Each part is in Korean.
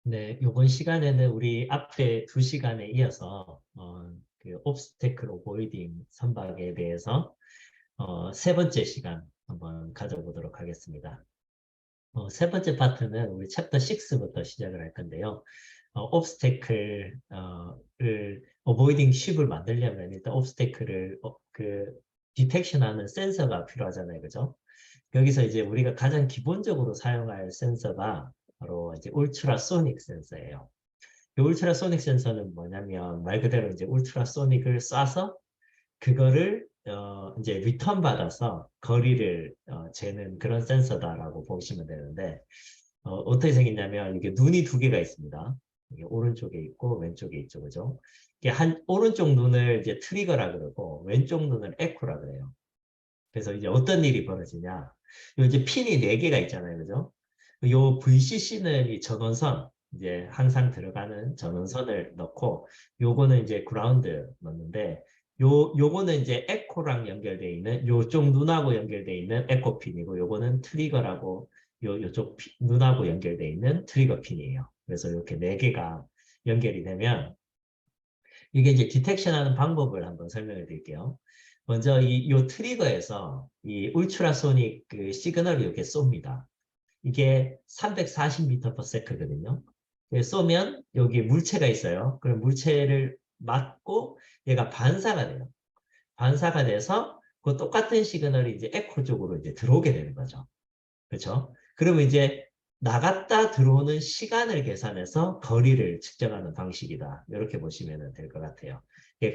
네, 이번 시간에는 우리 앞에 두 시간에 이어서 그 obstacle avoiding 선박에 대해서 세 번째 시간 한번 가져보도록 하겠습니다. 세 번째 파트는 우리 챕터 6부터 시작을 할 건데요. obstacle을 avoiding ship을 만들려면 일단 obstacle을 그 디텍션하는 센서가 필요하잖아요, 그죠? 여기서 이제 우리가 가장 기본적으로 사용할 센서가 바로 이제 울트라소닉 센서예요. 이 울트라소닉 센서는 뭐냐면 말 그대로 이제 울트라소닉을 쏴서 그거를 이제 리턴 받아서 거리를 재는 그런 센서다라고 보시면 되는데 어떻게 생겼냐면 이게 눈이 두 개가 있습니다. 이게 오른쪽에 있고 왼쪽에 있죠, 그죠? 이게 오른쪽 눈을 이제 트리거라 그러고 왼쪽 눈을 에코라 그래요. 그래서 이제 어떤 일이 벌어지냐? 요 이제 핀이 네 개가 있잖아요, 그죠? 요 VCC는 이 전원선, 이제 항상 들어가는 전원선을 넣고, 요거는 이제 그라운드 넣는데, 요거는 이제 에코랑 연결되어 있는, 요쪽 눈하고 연결되어 있는 에코 핀이고, 요거는 트리거라고, 요쪽 눈하고 연결되어 있는 트리거 핀이에요. 그래서 이렇게 네 개가 연결이 되면, 이게 이제 디텍션하는 방법을 한번 설명해 드릴게요. 먼저 요 트리거에서 이 울트라소닉 그 시그널을 이렇게 쏩니다. 이게 340m/s거든요. 쏘면 여기 물체가 있어요. 그럼 물체를 맞고 얘가 반사가 돼요. 반사가 돼서 그 똑같은 시그널이 이제 에코 쪽으로 이제 들어오게 되는 거죠. 그렇죠? 그러면 이제 나갔다 들어오는 시간을 계산해서 거리를 측정하는 방식이다. 이렇게 보시면 될 것 같아요.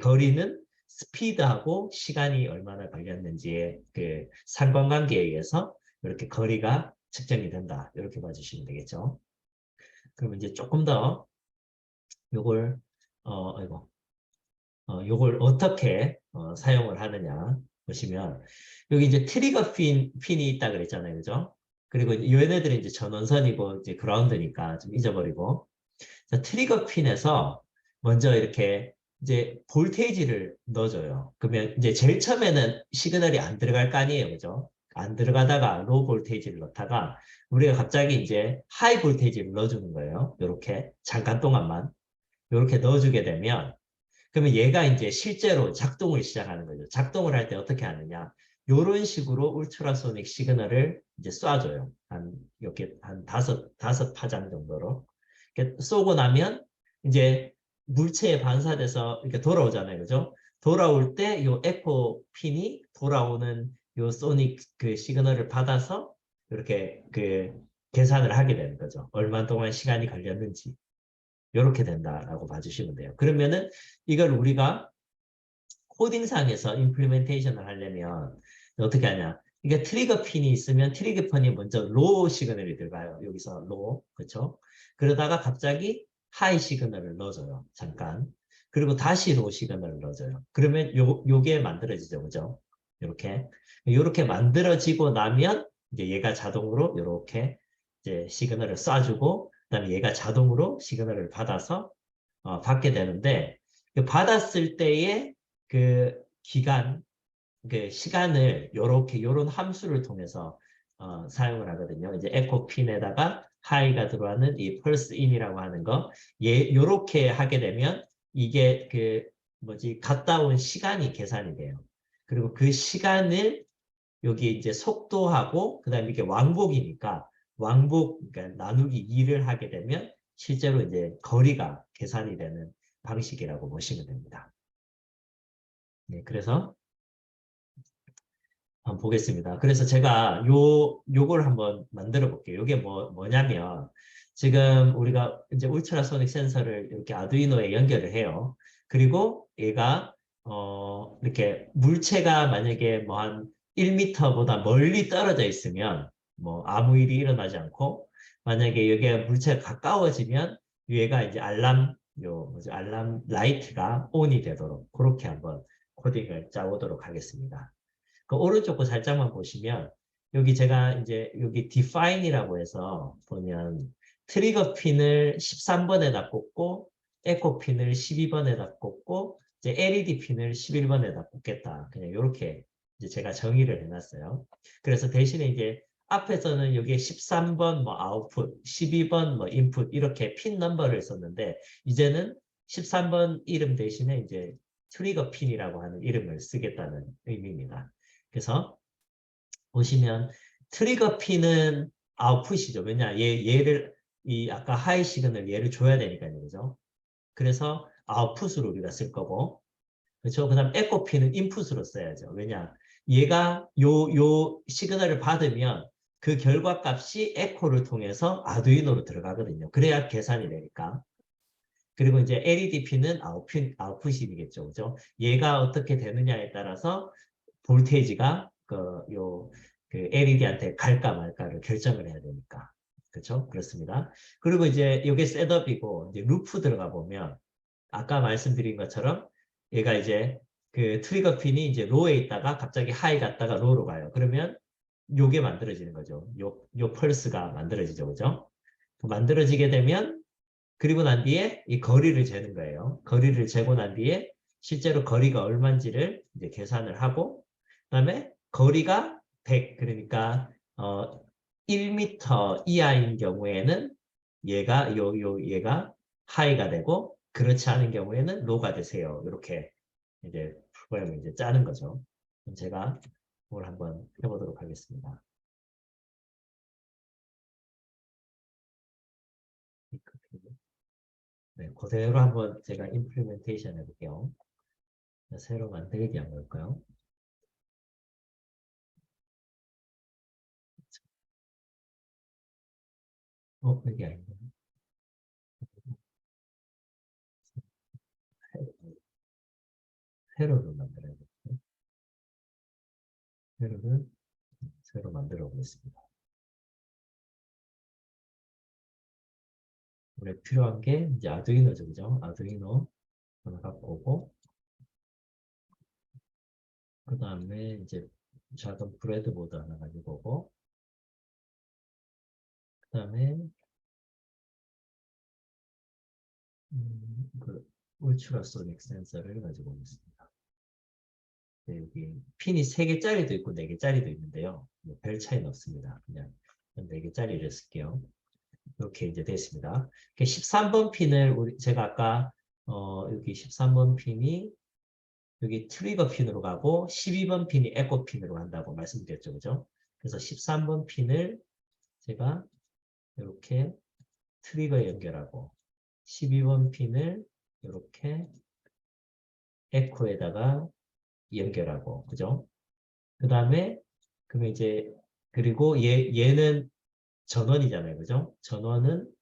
거리는 스피드하고 시간이 얼마나 걸렸는지의 그 상관관계에 의해서 이렇게 거리가 측정이 된다. 이렇게 봐주시면 되겠죠. 그러면 이제 조금 더 요걸 아이고 요걸 어떻게 사용을 하느냐 보시면 여기 이제 트리거 핀이 있다 그랬잖아요, 그죠? 그리고 얘네들은 이제 전원선이고 이제 그라운드니까 좀 잊어버리고 자, 트리거 핀에서 먼저 이렇게 이제 볼테이지를 넣어줘요. 그러면 이제 제일 처음에는 시그널이 안 들어갈 거 아니에요, 그죠? 안 들어가다가 로우 볼테이지를 넣다가 우리가 갑자기 이제 하이 볼테이지를 넣어주는 거예요. 이렇게 잠깐 동안만 이렇게 넣어주게 되면 그러면 얘가 이제 실제로 작동을 시작하는 거죠. 작동을 할 때 어떻게 하느냐. 이런 식으로 울트라소닉 시그널을 이제 쏴줘요. 이렇게 한 다섯 파장 정도로. 이렇게 쏘고 나면 이제 물체에 반사돼서 이렇게 돌아오잖아요. 그죠? 돌아올 때 이 에코 핀이 돌아오는 요 소닉 그 시그널을 받아서 이렇게 그 계산을 하게 되는 거죠. 얼마 동안 시간이 걸렸는지. 이렇게 된다라고 봐주시면 돼요. 그러면은 이걸 우리가 코딩상에서 임플리멘테이션을 하려면 어떻게 하냐? 이게 트리거 핀이 있으면 트리거 핀이 먼저 로우 시그널이 들어가요. 여기서 로우, 그렇죠? 그러다가 갑자기 하이 시그널을 넣어줘요. 잠깐. 그리고 다시 로우 시그널을 넣어줘요. 그러면 요게 만들어지죠, 그죠? 이렇게 만들어지고 나면 이제 얘가 자동으로 이렇게 이제 시그널을 쏴주고 그다음에 얘가 자동으로 시그널을 받아서 받게 되는데 그 받았을 때의 그 기간, 그 시간을 요런 함수를 통해서 사용을 하거든요. 이제 에코 핀에다가 하이가 들어가는 이 펄스 인이라고 하는 거, 요렇게 하게 되면 이게 그 뭐지 갔다 온 시간이 계산이 돼요. 그리고 그 시간을 여기 이제 속도하고 그다음에 이게 왕복이니까 왕복 그러니까 나누기 2를 하게 되면 실제로 이제 거리가 계산이 되는 방식이라고 보시면 됩니다. 네, 그래서 한번 보겠습니다. 그래서 제가 요걸 한번 만들어 볼게요. 요게 뭐냐면 지금 우리가 이제 울트라소닉 센서를 이렇게 아두이노에 연결을 해요. 그리고 얘가 이렇게 물체가 만약에 뭐 한 1m보다 멀리 떨어져 있으면 뭐 아무 일이 일어나지 않고 만약에 여기에 물체가 가까워지면 얘가 이제 알람 라이트가 온이 되도록 그렇게 한번 코딩을 짜보도록 하겠습니다. 그 오른쪽 거 살짝만 보시면 여기 제가 이제 여기 define이라고 해서 보면 트리거 핀을 13번에다 꽂고 에코 핀을 12번에다 꽂고 이제 LED 핀을 11번에다 꽂겠다. 그냥 이렇게 이제 제가 정의를 해놨어요. 그래서 대신에 이제 앞에서는 여기에 13번 뭐 아웃풋, 12번 뭐 인풋 이렇게 핀 넘버를 썼는데 이제는 13번 이름 대신에 이제 트리거 핀이라고 하는 이름을 쓰겠다는 의미입니다. 그래서 보시면 트리거 핀은 아웃풋이죠. 왜냐 얘를 이 아까 하이 시그널 얘를 줘야 되니까요. 그죠? 그래서 아웃풋으로 우리가 쓸 거고 그렇죠? 그다음 에코 핀은 인풋으로 써야죠. 왜냐 얘가 요 시그널을 받으면 그 결과값이 에코를 통해서 아두이노로 들어가거든요. 그래야 계산이 되니까. 그리고 이제 LED 핀은 아웃풋이겠죠. 그죠? 얘가 어떻게 되느냐에 따라서 볼테이지가 그 LED한테 갈까 말까를 결정을 해야 되니까. 그렇죠? 그렇습니다. 그리고 이제 이게 셋업이고 이제 루프 들어가 보면 아까 말씀드린 것처럼 얘가 이제 그 트리거 핀이 이제 로에 있다가 갑자기 하이 갔다가 로로 가요. 그러면 요게 만들어지는 거죠. 요 펄스가 만들어지죠. 그죠? 만들어지게 되면 그리고 난 뒤에 이 거리를 재는 거예요. 거리를 재고 난 뒤에 실제로 거리가 얼마인지를 이제 계산을 하고 그다음에 거리가 100 그러니까 1m 이하인 경우에는 얘가 하이가 되고 그렇지 않은 경우에는 로가 되세요. 이렇게 이제 프로그램을 이제 짜는 거죠. 그럼 제가 그걸 한번 해보도록 하겠습니다. 네, 그대로 한번 제가 임플리멘테이션 해볼게요. 새로 만들기 한번 볼까요? 여기 아닌가? 세로를 만들어야겠죠. 세로를 새로 만들어 보겠습니다. 우리 필요한 게 이제 아두이노죠, 그죠? 아두이노 하나 갖고 오고, 그 다음에 이제 작은 브레드보드 하나 가지고 오고, 그 다음에 그 울트라소닉 센서를 가지고 오겠습니다. 네, 여기 핀이 3개짜리도 있고 4개짜리도 있는데요. 뭐별 차이는 없습니다. 그냥 4개짜리를 쓸게요. 이렇게 이제 됐습니다. 13번 핀을 제가 아까 여기 13번 핀이 여기 트리거 핀으로 가고 12번 핀이 에코 핀으로 간다고 말씀드렸죠. 그죠? 그래서 13번 핀을 제가 이렇게 트리거에 연결하고 12번 핀을 이렇게 에코에다가 연결하고 그죠? 그 다음에 그러면 이제 그리고 얘는 전원이잖아요. 그죠? 전원은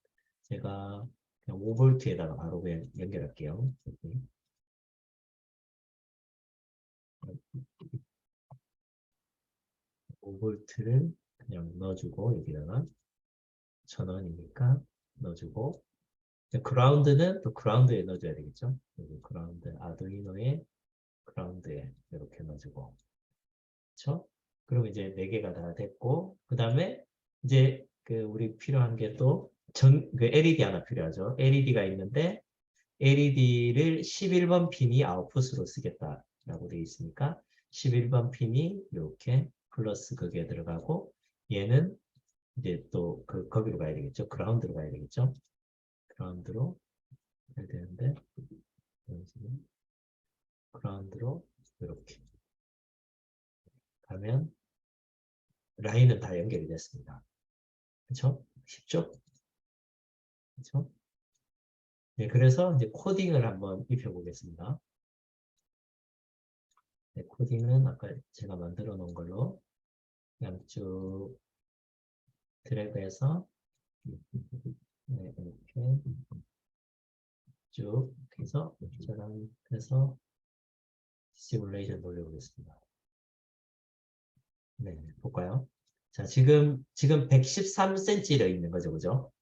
제가 그냥 5V에다가 바로 그냥 연결할게요. 여기. 5V를 그냥 넣어주고 여기다가 전원이니까 넣어주고 그라운드는 또 그라운드에 넣어줘야 되겠죠. 여기 그라운드 아두이노에 그라운드에 이렇게 넣어주고 그렇죠? 그럼 이제 4개가 다 됐고 그 다음에 이제 그 우리 필요한 게 또 그 LED 하나 필요하죠. LED가 있는데 LED를 11번 핀이 아웃풋으로 쓰겠다라고 되어 있으니까 11번 핀이 이렇게 플러스 거기에 들어가고 얘는 이제 또 거기로 가야 되겠죠. 그라운드로 가야 되겠죠. 그라운드로 해야 되는데 그라운드로 이렇게 가면 라인은 다 연결이 됐습니다. 그렇죠? 쉽죠? 그렇죠? 네, 그래서 이제 코딩을 한번 입혀보겠습니다. 네, 코딩은 아까 제가 만들어 놓은 걸로 그냥 쭉 드래그해서 네, 이렇게 쭉 해서 저랑 해서 시뮬레이션 돌려보겠습니다. 네, 볼까요? 자, 지금 113cm로 있는 거죠, 그죠?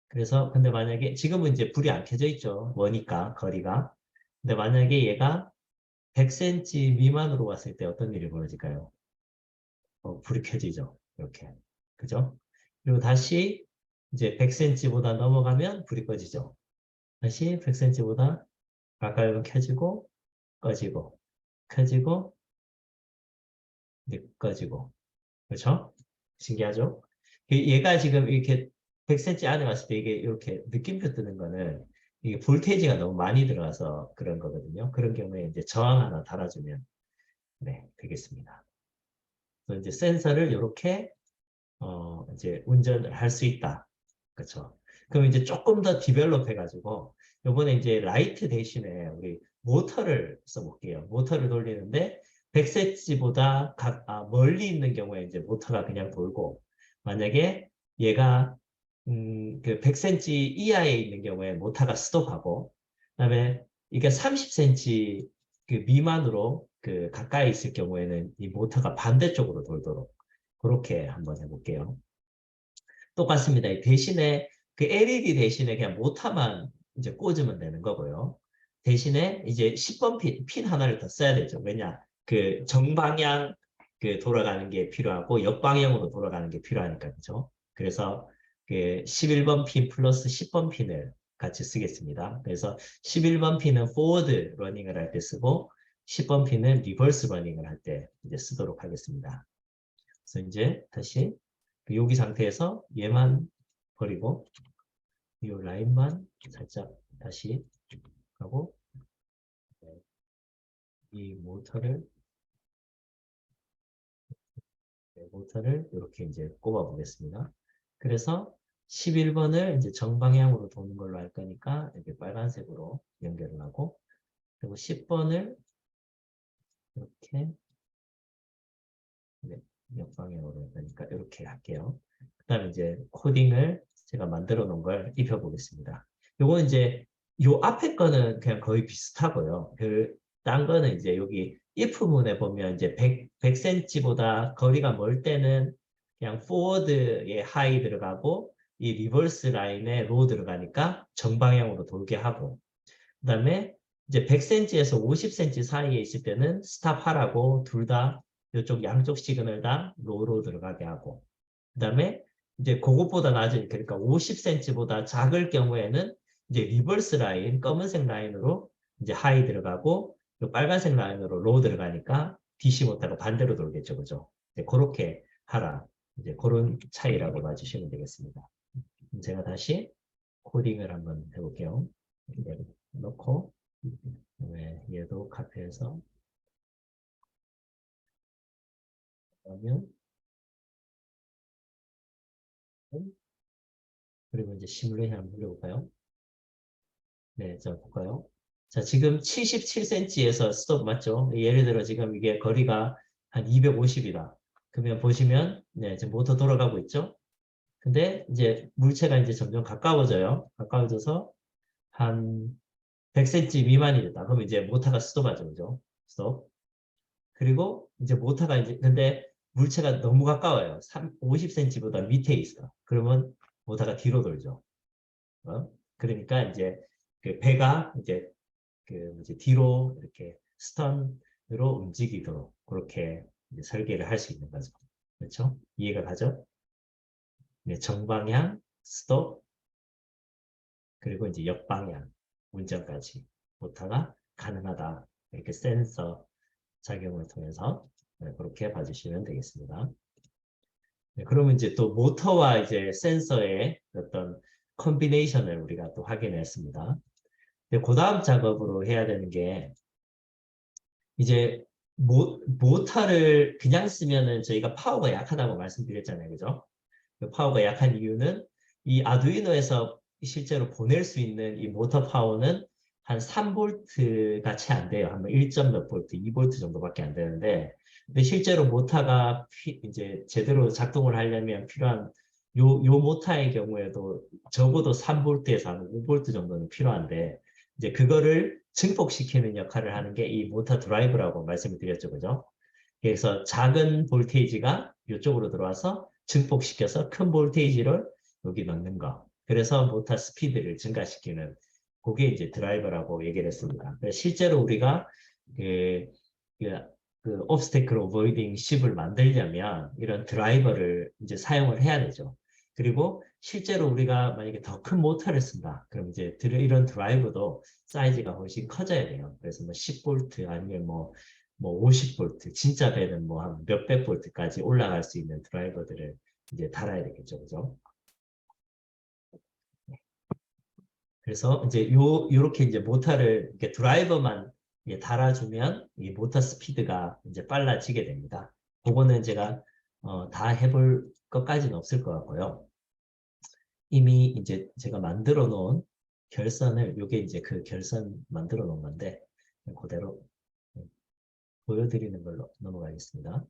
그래서 근데 만약에 지금은 이제 불이 안 켜져 있죠. 머니까 거리가. 근데 만약에 얘가 100cm 미만으로 왔을 때 어떤 일이 벌어질까요? 불이 켜지죠. 이렇게. 그죠? 그리고 다시 이제 100cm보다 넘어가면 불이 꺼지죠. 다시 100cm보다 가까이 오면 켜지고 꺼지고 켜지고 이제 꺼지고 그렇죠? 신기하죠? 얘가 지금 이렇게 100cm 안에 왔을 때 이게 이렇게 느낌표 뜨는 거는 이게 볼테이지가 너무 많이 들어가서 그런 거거든요. 그런 경우에 이제 저항 하나 달아주면 네, 되겠습니다. 그래서 이제 센서를 이렇게 이제 운전을 할 수 있다. 그렇죠? 그럼 이제 조금 더 디벨롭 해가지고 요번에 이제 라이트 대신에 우리 모터를 써볼게요. 모터를 돌리는데 100cm보다 멀리 있는 경우에 이제 모터가 그냥 돌고 만약에 얘가 그 100cm 이하에 있는 경우에 모터가 스톱하고 그다음에 이게 30cm 그 미만으로 그 가까이 있을 경우에는 이 모터가 반대쪽으로 돌도록 그렇게 한번 해볼게요. 똑같습니다. 대신에 그 LED 대신에 그냥 모터만 이제 꽂으면 되는 거고요. 대신에 이제 10번 핀 하나를 더 써야 되죠. 왜냐? 그 정방향 그 돌아가는 게 필요하고 역방향으로 돌아가는 게 필요하니까 그죠? 그래서 그 11번 핀 플러스 10번 핀을 같이 쓰겠습니다. 그래서 11번 핀은 포워드 러닝을 할 때 쓰고 10번 핀은 리버스 러닝을 할 때 이제 쓰도록 하겠습니다. 그래서 이제 다시 여기 상태에서 얘만 버리고 이 라인만 살짝 다시 하고 이 모터를 이렇게 이제 꼽아 보겠습니다. 그래서 11번을 이제 정방향으로 도는 걸로 할 거니까 이렇게 빨간색으로 연결을 하고 그리고 10번을 이렇게 네, 역방향으로 할 거니까 이렇게 할게요. 그 다음에 이제 코딩을 제가 만들어 놓은 걸 입혀 보겠습니다. 요거 이제 요 앞에 거는 그냥 거의 비슷하고요. 딴 거는 이제 여기 if문에 보면 이제 100cm보다 거리가 멀 때는 그냥 forward에 high 들어가고 이 리버스 라인에 low 들어가니까 정방향으로 돌게 하고 그다음에 이제 100cm에서 50cm 사이에 있을 때는 스탑하라고 둘 다 이쪽 양쪽 시그널 다 로로 들어가게 하고 그다음에 이제 그것보다 낮은 그러니까 50cm보다 작을 경우에는 이제 리버스 라인 검은색 라인으로 이제 하이 들어가고 빨간색 라인으로 로우 들어가니까 DC 모터가 반대로 돌겠죠, 그죠? 이제 그렇게 하라. 이제 그런 차이라고 봐주시면 되겠습니다. 제가 다시 코딩을 한번 해볼게요. 네, 넣고 얘도 카페에서 그러면 그리고 이제 시뮬레이션 한번 해볼까요? 네, 자 볼까요? 자 지금 77cm에서 스톱 맞죠? 예를 들어 지금 이게 거리가 한 250이다. 그러면 보시면 네, 지금 모터 돌아가고 있죠? 근데 이제 물체가 이제 점점 가까워져요. 가까워져서 한 100cm 미만이 됐다. 그럼 이제 모터가 스톱하죠, 그죠? 스톱. 그리고 이제 모터가 이제 근데 물체가 너무 가까워요. 50cm보다 밑에 있어. 그러면 모터가 뒤로 돌죠. 그러니까 이제 그 배가 이제 그 이제 뒤로 이렇게 스턴으로 움직이도록 그렇게 이제 설계를 할 수 있는 거죠. 그렇죠? 이해가 가죠? 네, 정방향, 스톱, 그리고 이제 역방향, 운전까지 모터가 가능하다. 이렇게 센서 작용을 통해서 네, 그렇게 봐주시면 되겠습니다. 네, 그러면 이제 또 모터와 이제 센서의 어떤 컨비네이션을 우리가 또 확인했습니다. 그 다음 작업으로 해야 되는 게 이제 모터를 그냥 쓰면은 저희가 파워가 약하다고 말씀드렸잖아요. 그죠? 그 파워가 약한 이유는 이 아두이노에서 실제로 보낼 수 있는 이 모터 파워는 한 3볼트가 채 안 돼요. 한 1점 몇 볼트, 2볼트 정도밖에 안 되는데 근데 실제로 모터가 이제 제대로 작동을 하려면 필요한 요 모터의 경우에도 적어도 3볼트에서 한 5볼트 정도는 필요한데 이제 그거를 증폭시키는 역할을 하는 게 이 모터 드라이브라고 말씀을 드렸죠. 그죠? 그래서 작은 볼테이지가 이쪽으로 들어와서 증폭시켜서 큰 볼테이지를 여기 넣는 거. 그래서 모터 스피드를 증가시키는 그게 이제 드라이버라고 얘기를 했습니다. 실제로 우리가 그, 그, 그 obstacle avoiding ship을 만들려면 이런 드라이버를 이제 사용을 해야 되죠. 그리고 실제로 우리가 만약에 더 큰 모터를 쓴다. 그럼 이제 이런 드라이버도 사이즈가 훨씬 커져야 돼요. 그래서 뭐 10볼트 아니면 뭐 50볼트, 진짜 배는 뭐 한 몇백 볼트까지 올라갈 수 있는 드라이버들을 이제 달아야 되겠죠, 그죠? 그래서 이제 요렇게 이제 모터를 이렇게 드라이버만 달아주면 이 모터 스피드가 이제 빨라지게 됩니다. 그거는 제가 다 해볼 것까지는 없을 것 같고요. 이미 이제 제가 만들어 놓은 결선을 요게 이제 그 결선 만들어 놓은 건데 그대로 보여드리는 걸로 넘어가겠습니다.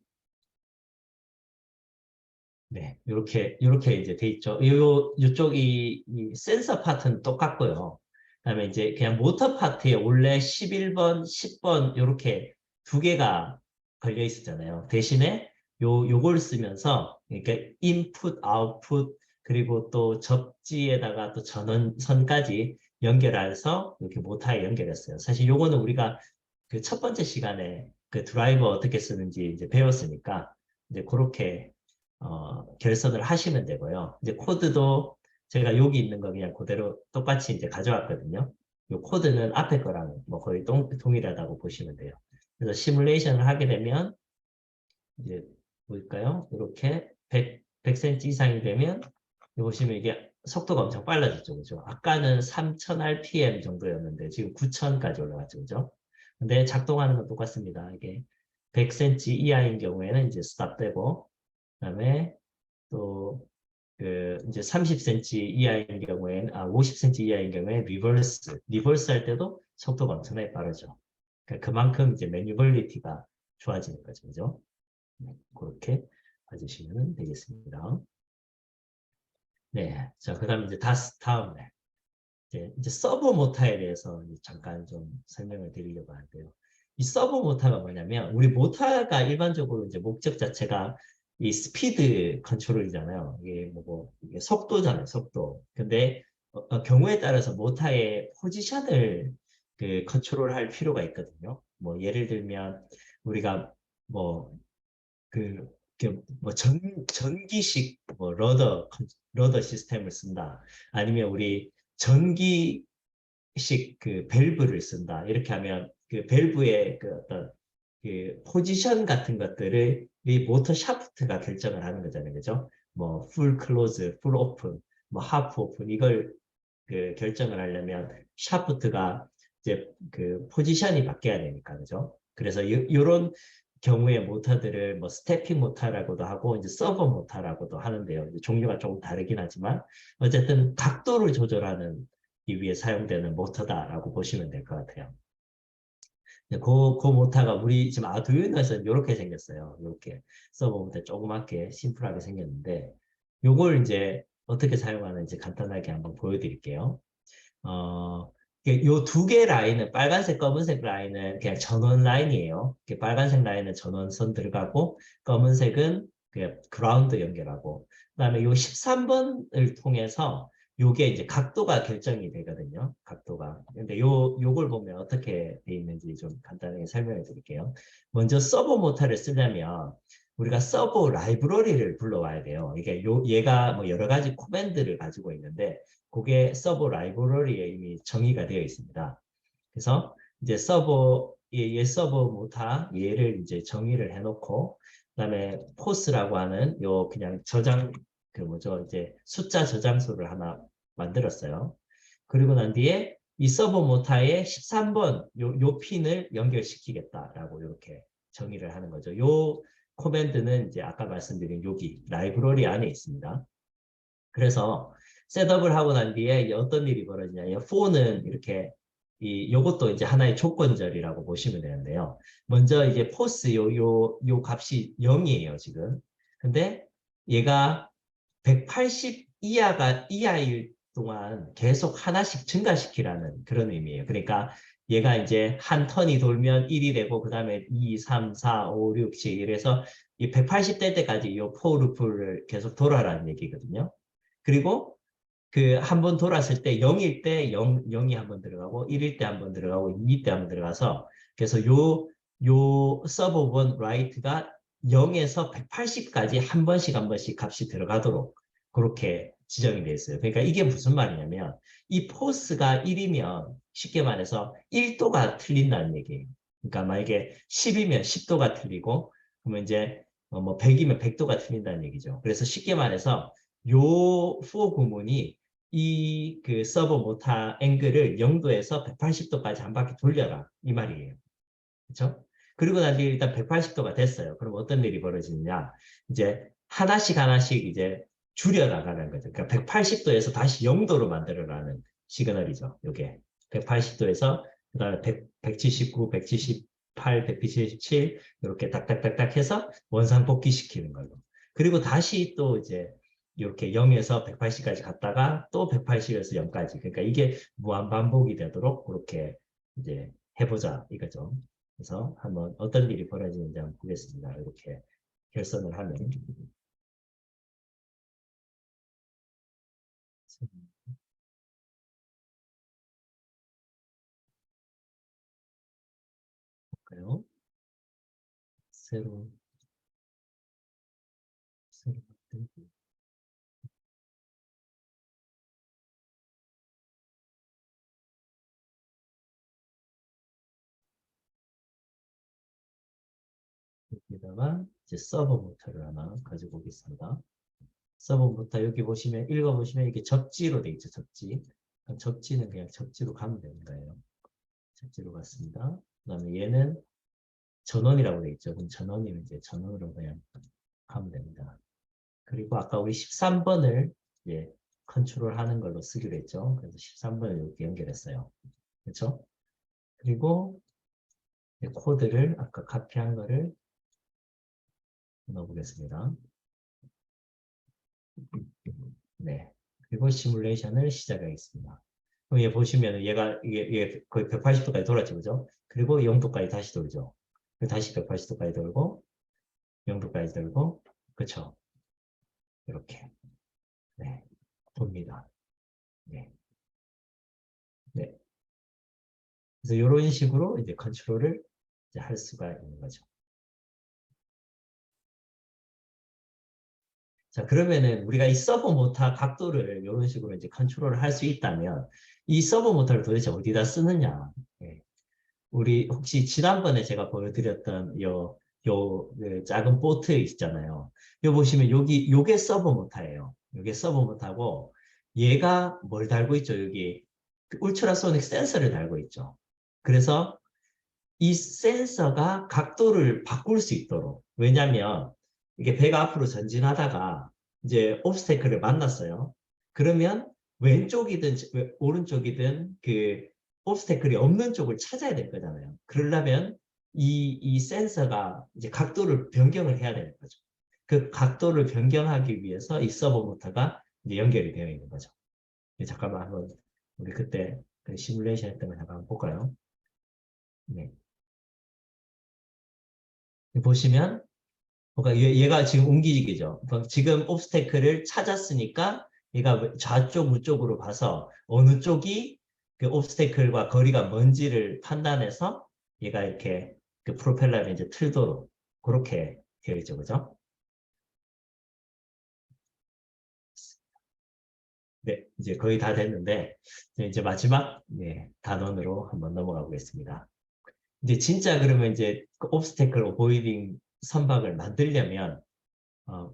네, 이렇게 이제 돼 있죠. 요쪽이 이 센서 파트는 똑같고요. 그다음에 이제 그냥 모터 파트에 원래 11번, 10번 이렇게 두 개가 걸려 있었잖아요. 대신에 요걸 쓰면서 이렇게 인풋, 아웃풋 그리고 또 접지에다가 또 전원선까지 연결해서 이렇게 모터에 연결했어요. 사실 요거는 우리가 그 첫 번째 시간에 그 드라이버 어떻게 쓰는지 이제 배웠으니까 이제 그렇게 결선을 하시면 되고요. 이제 코드도 제가 여기 있는 거 그냥 그대로 똑같이 이제 가져왔거든요. 이 코드는 앞에 거랑 뭐 거의 동일하다고 보시면 돼요. 그래서 시뮬레이션을 하게 되면 이제 볼까요? 이렇게 100cm 이상이 되면 여기 보시면 이게 속도가 엄청 빨라졌죠. 그죠? 아까는 3000 rpm 정도였는데 지금 9000까지 올라갔죠. 그죠? 근데 작동하는 건 똑같습니다. 이게 100cm 이하인 경우에는 이제 스탑되고 그다음에 또 그 이제 30cm 이하인 경우에는 50cm 이하인 경우에 리버스 할 때도 속도가 엄청나게 빠르죠. 그러니까 그만큼 이제 매뉴벌리티가 좋아지는 거죠. 그죠? 네, 그렇게 봐주시면 되겠습니다. 네, 자 그다음 이제 다음에 이제 서버 모터에 대해서 잠깐 좀 설명을 드리려고 하는데요. 이 서버 모터가 뭐냐면 우리 모터가 일반적으로 이제 목적 자체가 이 스피드 컨트롤이잖아요. 이게 뭐고 이게 속도잖아요, 속도. 근데 경우에 따라서 모터의 포지션을 그 컨트롤할 필요가 있거든요. 뭐 예를 들면 우리가 뭐 그, 뭐 전기식 뭐 러더 시스템을 쓴다. 아니면 우리 전기식 그 밸브를 쓴다. 이렇게 하면 그 밸브의 그 어떤 그 포지션 같은 것들을 이 모터 샤프트가 결정을 하는 거잖아요. 그죠? 뭐 풀 클로즈, 풀 오픈, 뭐 하프 오픈 이걸 그 결정을 하려면 샤프트가 이제 그 포지션이 바뀌어야 되니까 그죠? 그래서 요런 경우의 모터들을 뭐 스태핑 모터라고도 하고 이제 서버 모터라고도 하는데요. 종류가 조금 다르긴 하지만 어쨌든 각도를 조절하는 이 위해 사용되는 모터다라고 보시면 될 것 같아요. 그 모터가 우리 지금 아두이노에서 이렇게 생겼어요. 이렇게 서버 모터 조그맣게 심플하게 생겼는데 요걸 이제 어떻게 사용하는지 간단하게 한번 보여드릴게요. 어, 요 두 개 라인은 빨간색, 검은색 라인은 그냥 전원 라인이에요. 빨간색 라인은 전원선 들어가고 검은색은 그냥 그라운드 연결하고 그다음에 요 13번을 통해서 요게 이제 각도가 결정이 되거든요. 각도가. 근데 요걸 보면 어떻게 돼 있는지 좀 간단하게 설명해 드릴게요. 먼저 서버 모터를 쓰려면 우리가 서버 라이브러리를 불러와야 돼요. 이게 얘가 뭐 여러 가지 코맨드를 가지고 있는데 그게 서버 라이브러리에 이미 정의가 되어 있습니다. 그래서 이제 얘 서버 모타 얘를 이제 정의를 해놓고 그다음에 포스라고 하는 요 그냥 저장 그 뭐죠 이제 숫자 저장소를 하나 만들었어요. 그리고 난 뒤에 이 서버 모타에 13번 요 핀을 연결시키겠다라고 이렇게 정의를 하는 거죠. 요 코맨드는 이제 아까 말씀드린 여기 라이브러리 안에 있습니다. 그래서 셋업을 하고 난 뒤에 어떤 일이 벌어지냐면 4는 이렇게 요것도 이제 하나의 조건절이라고 보시면 되는데요. 먼저 이제 포스 요 값이 0이에요, 지금. 근데 얘가 180 이하일 동안 계속 하나씩 증가시키라는 그런 의미예요. 그러니까 얘가 이제 한 턴이 돌면 1이 되고 그다음에 2, 3, 4, 5, 6, 7 이래서 이 180 될 때까지 이 포르프를 계속 돌아라는 얘기거든요. 그리고 그 한 번 돌았을 때 0일 때 0이 한 번 들어가고 1일 때 한 번 들어가고 2일 때 한 번 들어가서 그래서 요 서브 원 라이트가 0에서 180까지 한 번씩 값이 들어가도록 그렇게 지정이 되어 있어요. 그러니까 이게 무슨 말이냐면 이 포스가 1이면 쉽게 말해서 1도가 틀린다는 얘기예요. 그러니까 만약에 10이면 10도가 틀리고 그러면 이제 뭐 100이면 100도가 틀린다는 얘기죠. 그래서 쉽게 말해서 요 for 구문이 이 그 서버 모타 앵글을 0도에서 180도까지 한 바퀴 돌려라 이 말이에요. 그렇죠? 그리고 나중에 일단 180도가 됐어요. 그럼 어떤 일이 벌어지느냐? 이제 하나씩 하나씩 이제 줄여 나가는 거죠. 그러니까 180도에서 다시 0도로 만들어라는 시그널이죠. 이게 180도에서 그다음에 179, 178, 177 이렇게 딱딱딱딱 해서 원상 복귀시키는 걸로. 그리고 다시 또 이제 이렇게 0에서 180까지 갔다가 또 180에서 0까지. 그러니까 이게 무한 반복이 되도록 그렇게 이제 해보자 이거죠. 그래서 한번 어떤 일이 벌어지는지 한번 보겠습니다. 이렇게 결선을 하면. 볼까요? 새로, 새로 만들고. 여기다가 이제 서버 모터를 하나 가지고 오겠습니다. 서버 모터 여기 보시면, 읽어보시면 이게 접지로 돼 있죠, 접지. 접지는 그냥 접지로 가면 되는 거예요. 접지로 갔습니다. 그 다음에 얘는 전원이라고 돼 있죠. 그럼 전원이면 이제 전원으로 그냥 가면 됩니다. 그리고 아까 우리 13번을 예, 컨트롤 하는 걸로 쓰기로 했죠. 그래서 13번을 이렇게 연결했어요. 그렇죠? 그리고 코드를 아까 카피한 거를 넣어보겠습니다. 네. 그리고 시뮬레이션을 시작하겠습니다. 그럼 얘 보시면 얘가 거의 180도까지 돌았죠. 그죠? 그리고 0도까지 다시 돌죠. 그리고 다시 180도까지 돌고 0도까지 돌고 그렇죠. 이렇게 네. 돕니다. 네. 네. 그래서 이런 식으로 이제 컨트롤을 이제 할 수가 있는 거죠. 자, 그러면은 우리가 이 서버 모터 각도를 이런 식으로 이제 컨트롤을 할 수 있다면 이 서버 모터를 도대체 어디다 쓰느냐? 예. 우리 혹시 지난번에 제가 보여드렸던 그 작은 보트 있잖아요. 요 보시면 요게 서버 모터예요. 요게 서버 모터고 얘가 뭘 달고 있죠? 여기 그 울트라소닉 센서를 달고 있죠. 그래서 이 센서가 각도를 바꿀 수 있도록. 왜냐하면 이게 배가 앞으로 전진하다가 이제 옵스테클을 만났어요. 그러면 왼쪽이든 오른쪽이든 그 옵스테클이 없는 쪽을 찾아야 될 거잖아요. 그러려면 이 센서가 이제 각도를 변경을 해야 되는 거죠. 그 각도를 변경하기 위해서 이 서버 모터가 이제 연결이 되어 있는 거죠. 잠깐만 한번 우리 그때 그 시뮬레이션 했던 거 잠깐 볼까요? 네. 보시면 그러니까 얘가 지금 움직이죠. 그러니까 지금 옵스테클을 찾았으니까 얘가 좌쪽 우쪽으로 가서 어느 쪽이 그 옵스테클과 거리가 먼지를 판단해서 얘가 이렇게 그 프로펠러를 이제 틀도록 그렇게 되어 있죠. 그죠? 네, 이제 거의 다 됐는데 이제 마지막 네, 단원으로 한번 넘어가 보겠습니다. 이제 진짜 그러면 이제 그 옵스테클 어보이딩 선박을 만들려면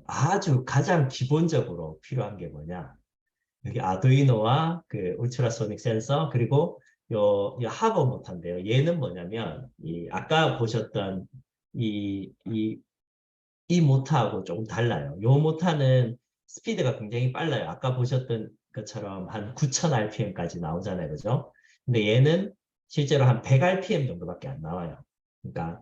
아주 가장 기본적으로 필요한 게 뭐냐? 여기 아두이노와 그 울트라소닉 센서 그리고 요 하버 모터인데요. 얘는 뭐냐면 이 아까 보셨던 이, 이, 이 모터하고 조금 달라요. 요 모터는 스피드가 굉장히 빨라요. 아까 보셨던 것처럼 한 9000 rpm까지 나오잖아요. 그죠? 근데 얘는 실제로 한 100 rpm 정도밖에 안 나와요. 그러니까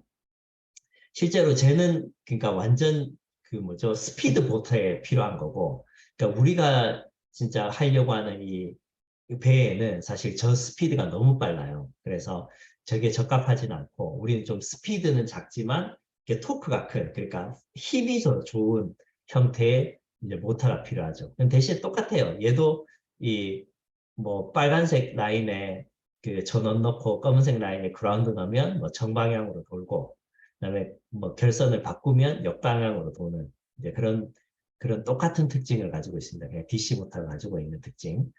실제로 쟤는 그러니까 완전 그 뭐죠 스피드 보트에 필요한 거고 그러니까 우리가 진짜 하려고 하는 이 배에는 사실 저 스피드가 너무 빨라요. 그래서 저게 적합하진 않고 우리는 좀 스피드는 작지만 이게 토크가 큰 그러니까 힘이 더 좋은 형태의 이제 모터가 필요하죠. 대신 똑같아요. 얘도 이 뭐 빨간색 라인에 그 전원 넣고 검은색 라인에 그라운드 넣으면 뭐 정방향으로 돌고 그다음에 뭐 결선을 바꾸면 역방향으로 도는 이제 그런 똑같은 특징을 가지고 있습니다. 그냥 DC 모터가 가지고 있는 특징.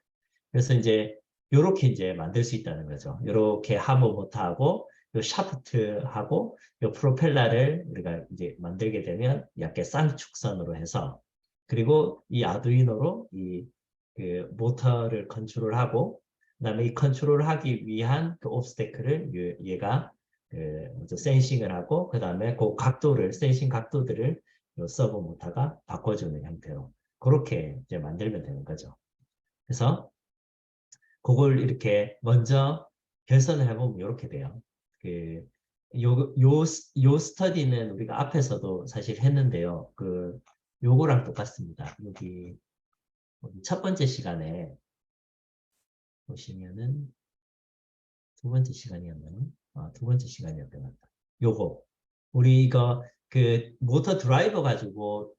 그래서 이제 요렇게 이제 만들 수 있다는 거죠. 요렇게 하모 모터하고 요 샤프트하고 요 프로펠러를 우리가 이제 만들게 되면 약간 쌍축선으로 해서 그리고 이 아두이노로 이 그 모터를 컨트롤하고 그다음에 이 컨트롤하기 위한 그 옵스테클을 얘가 그 먼저 센싱을 하고 그다음에 그 각도를 센싱 각도들을 요 서버 모터가 바꿔주는 형태로 그렇게 이제 만들면 되는 거죠. 그래서 그걸 이렇게 먼저 결선을 해보면 이렇게 돼요. 그, 요 스터디는 우리가 앞에서도 사실 했는데요. 요거랑 똑같습니다. 여기 첫 번째 시간에 보시면은 두 번째 시간이었나요? 두 번째 이었던 것 같다. 요거. 우리 이거 모터 드라이버 가지고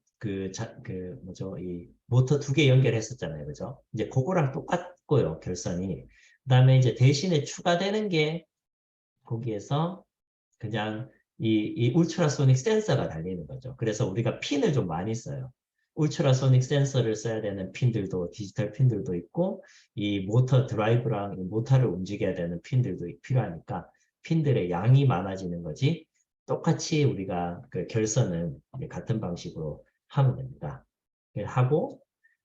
뭐죠? 이 모터 두 개 연결했었잖아요. 그죠? 이제 그거랑 똑같고요. 결선이. 그다음에 이제 대신에 추가되는 게 거기에서 그냥 이 울트라소닉 센서가 달리는 거죠. 그래서 우리가 핀을 좀 많이 써요. 울트라소닉 센서를 써야 되는 핀들도 디지털 핀들도 있고 이 모터 드라이브랑 이 모터를 움직여야 되는 핀들도 필요하니까 핀들의 양이 많아지는 거지 똑같이 우리가 그 결선은 같은 방식으로 하면 됩니다. 하고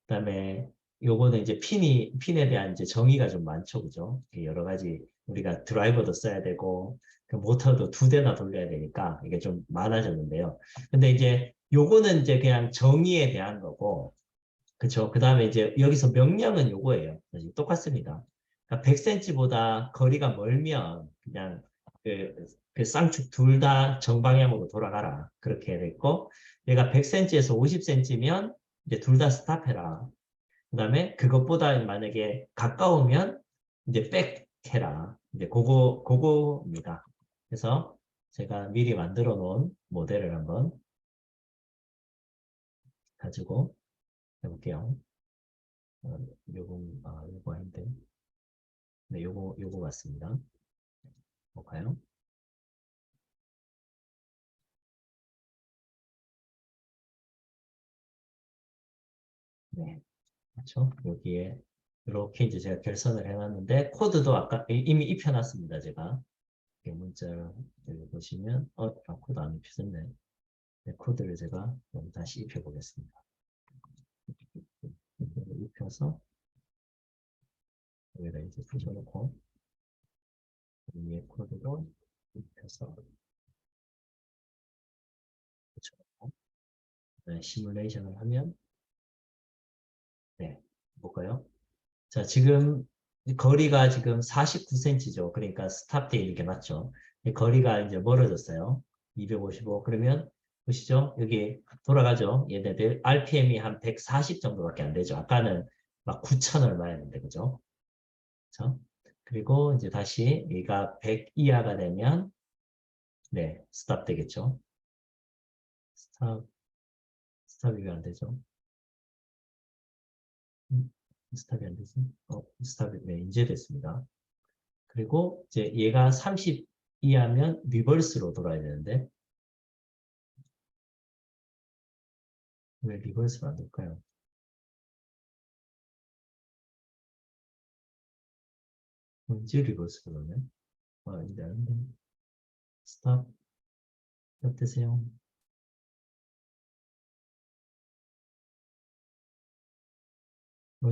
그다음에 요거는 이제 핀에 대한 이제 정의가 좀 많죠, 그죠? 여러 가지 우리가 드라이버도 써야 되고 그 모터도 두 대나 돌려야 되니까 이게 좀 많아졌는데요. 근데 이제 요거는 이제 그냥 정의에 대한 거고, 그쵸? 그 다음에 이제 여기서 명령은 요거예요. 사실 똑같습니다. 그러니까 100cm보다 거리가 멀면 그냥 그 쌍축 둘 다 정방향으로 돌아가라. 그렇게 됐고, 얘가 100cm에서 50cm면 이제 둘 다 스탑해라. 그 다음에 그것보다 만약에 가까우면 이제 백해라. 이제 그거입니다. 그래서 제가 미리 만들어 놓은 모델을 한번 가지고 해볼게요. 요거 아닌데. 네, 요거 맞습니다. 볼까요? 네, 그렇죠. 여기에 이렇게 이제 제가 결선을 해놨는데 코드도 아까 이미 입혀놨습니다. 제가 문자를 여기 보시면 코드 안 입혔네. 네, 코드를 제가 여기 다시 입혀보겠습니다. 입혀서 여기다 이제 붙여놓고 위에 코드로 입혀서 붙여놓고 네, 시뮬레이션을 하면 네, 볼까요? 자, 지금 거리가 지금 49cm죠. 그러니까 스탑 때 이렇게 맞죠. 거리가 이제 멀어졌어요. 255. 그러면 보시죠. 여기 돌아가죠. 얘네들 RPM이 한 140 정도밖에 안 되죠. 아까는 막 9,000 얼마였는데, 그죠? 그죠? 그리고 이제 다시 얘가 100 이하가 되면 네, 스탑 되겠죠. 스탑, 스탑이 왜 안 되죠? 스탑이 안 되지? 스탑이, 네, 이제 됐습니다. 그리고 이제 얘가 30 이하면 리버스로 돌아야 되는데 왜 리버스로 안 될까요? 언제 리버스로 돌아요? 이제 아닌데. 스탑, 어떠세요?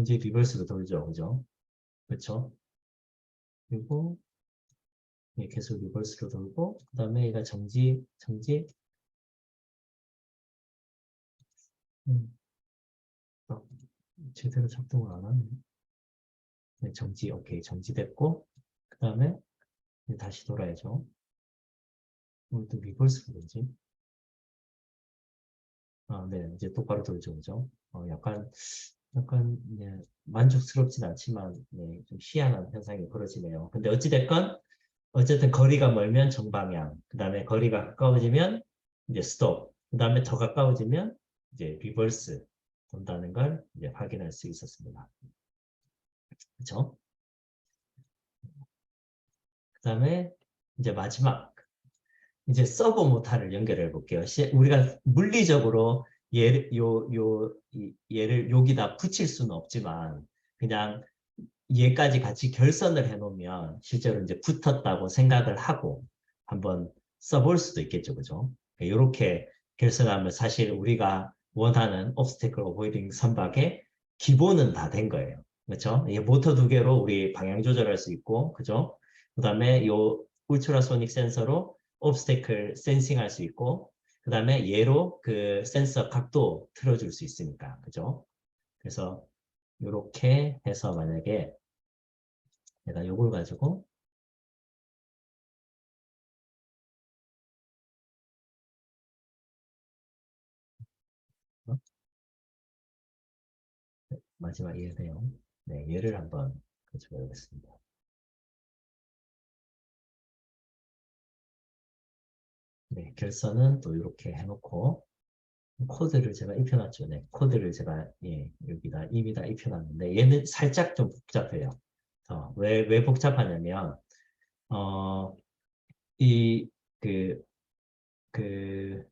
이제 리버스로 돌죠, 그죠? 그렇죠? 그리고 계속 리버스로 돌고 그 다음에 얘가 정지 음, 어, 제대로 작동을 안 하네. 네, 정지, 오케이, 정지됐고 그 다음에 다시 돌아야죠. 또 리버스로 돌지? 네, 이제 똑바로 돌죠, 그죠? 약간 네, 만족스럽진 않지만 네, 좀 희한한 현상이 벌어지네요. 근데 어찌됐건 어쨌든 거리가 멀면 정방향, 그 다음에 거리가 가까워지면 이제 스톱, 그 다음에 더 가까워지면 이제 리버스 돈다는 걸 이제 확인할 수 있었습니다. 그렇죠? 그 다음에 이제 마지막 이제 서버 모터를 연결해 볼게요. 우리가 물리적으로 얘를 여기다 붙일 수는 없지만 그냥 얘까지 같이 결선을 해 놓으면 실제로 이제 붙었다고 생각을 하고 한번 써볼 수도 있겠죠. 그죠? 이렇게 결선하면 사실 우리가 원하는 obstacle avoiding 선박의 기본은 다 된 거예요. 그렇죠? 이 모터 두 개로 우리 방향 조절할 수 있고, 그죠? 그 다음에 요 울트라소닉 센서로 obstacle 센싱 할 수 있고, 그 다음에 얘로 그 센서 각도 틀어줄 수 있으니까, 그죠? 그래서 이렇게 해서 만약에 내가 요걸 가지고 어? 마지막 이해돼요. 네, 얘를 한번 가지고 보겠습니다. 네, 결선은 또 이렇게 해놓고 코드를 제가 입혀놨죠. 네, 코드를 제가 예, 여기다 이미 다 입혀놨는데 얘는 살짝 좀 복잡해요. 왜 복잡하냐면 이 그 그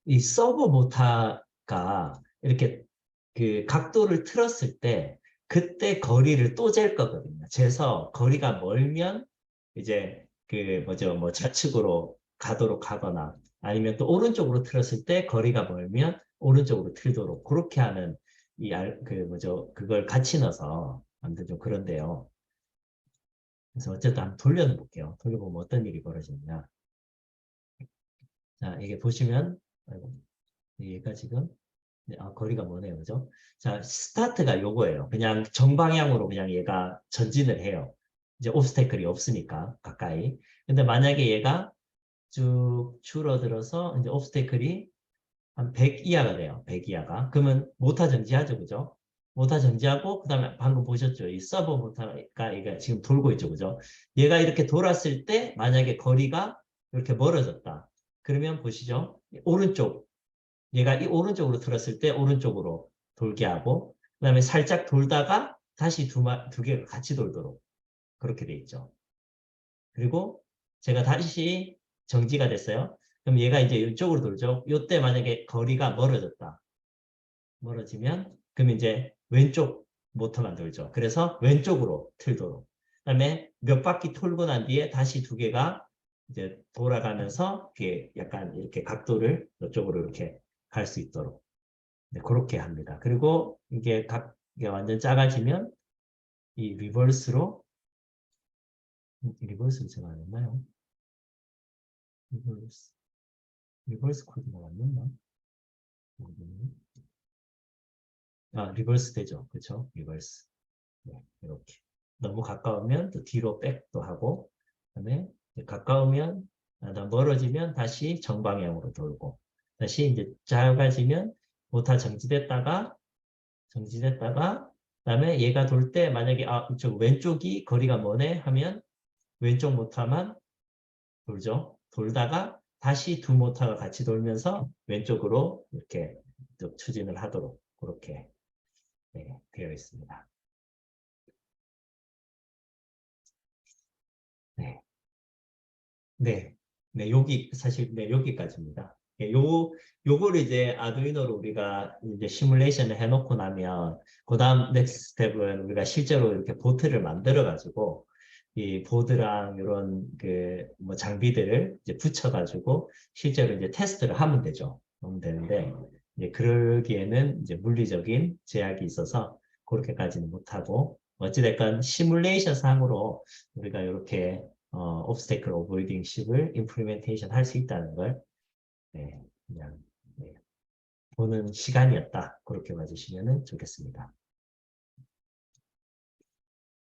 이 서버 모타가 이렇게 그 각도를 틀었을 때 그때 거리를 또 잴 거거든요. 재서 거리가 멀면 이제 그 뭐죠, 뭐 좌측으로 가도록 하거나 아니면 또 오른쪽으로 틀었을 때 거리가 멀면 오른쪽으로 틀도록 그렇게 하는 그 뭐죠, 그걸 같이 넣어서 아무튼 좀 그런데요. 그래서 어쨌든 한번 돌려볼게요. 돌려보면 어떤 일이 벌어지느냐. 자, 이게 보시면 아이고, 얘가 지금 네, 거리가 뭐네요, 그죠? 자, 스타트가 요거예요. 그냥 정방향으로 그냥 얘가 전진을 해요. 이제 옵스테클이 없으니까 가까이. 근데 만약에 얘가 쭉 줄어들어서 이제 옵스테클이 한 100 이하가 돼요. 100 이하가. 그러면 모타 정지하죠, 그죠? 모타 정지하고 그다음에 방금 보셨죠? 이 서버 모타가 얘가 지금 돌고 있죠, 그죠? 얘가 이렇게 돌았을 때 만약에 거리가 이렇게 멀어졌다. 그러면 보시죠. 오른쪽 얘가 이 오른쪽으로 틀었을 때 오른쪽으로 돌게 하고 그다음에 살짝 돌다가 다시 두 개가 같이 돌도록 그렇게 돼 있죠. 그리고 제가 다시 정지가 됐어요. 그럼 얘가 이제 이쪽으로 돌죠. 이때 만약에 거리가 멀어졌다. 멀어지면 그럼 이제 왼쪽 모터만 돌죠. 그래서 왼쪽으로 틀도록. 그다음에 몇 바퀴 돌고 난 뒤에 다시 두 개가 이제 돌아가면서 이게 약간 이렇게 각도를 이쪽으로 이렇게 갈 수 있도록. 네, 그렇게 합니다. 그리고 이게 완전 작아지면 이 리버스로 제가 안 했나요? 리버스, 리버스 코드가 맞나? 리버스 되죠. 그렇죠? 리버스. 네, 이렇게. 너무 가까우면 또 뒤로 백도 하고, 그다음에 가까우면, 멀어지면 다시 정방향으로 돌고, 다시 이제 작아지면 모타 정지됐다가 그다음에 얘가 돌 때 만약에 이쪽 왼쪽이 거리가 뭐네 하면 왼쪽 모터만 돌죠. 돌다가 다시 두 모터가 같이 돌면서 왼쪽으로 이렇게 추진을 하도록 그렇게 네, 되어 있습니다. 네, 네, 네, 사실 네, 여기까지입니다. 네, 요거를 이제 아두이노로 우리가 이제 시뮬레이션을 해놓고 나면 그다음 넥스트 스텝은 우리가 실제로 이렇게 보트를 만들어 가지고 이 보드랑 이런 그 뭐 장비들을 이제 붙여가지고 실제로 이제 테스트를 하면 되죠. 하면 되는데 이제 그러기에는 이제 물리적인 제약이 있어서 그렇게까지는 못하고 어찌됐건 시뮬레이션 상으로 우리가 이렇게 obstacle avoiding 식을 implementation 할 수 있다는 걸 네, 그냥 네, 보는 시간이었다. 그렇게 봐주시면 좋겠습니다.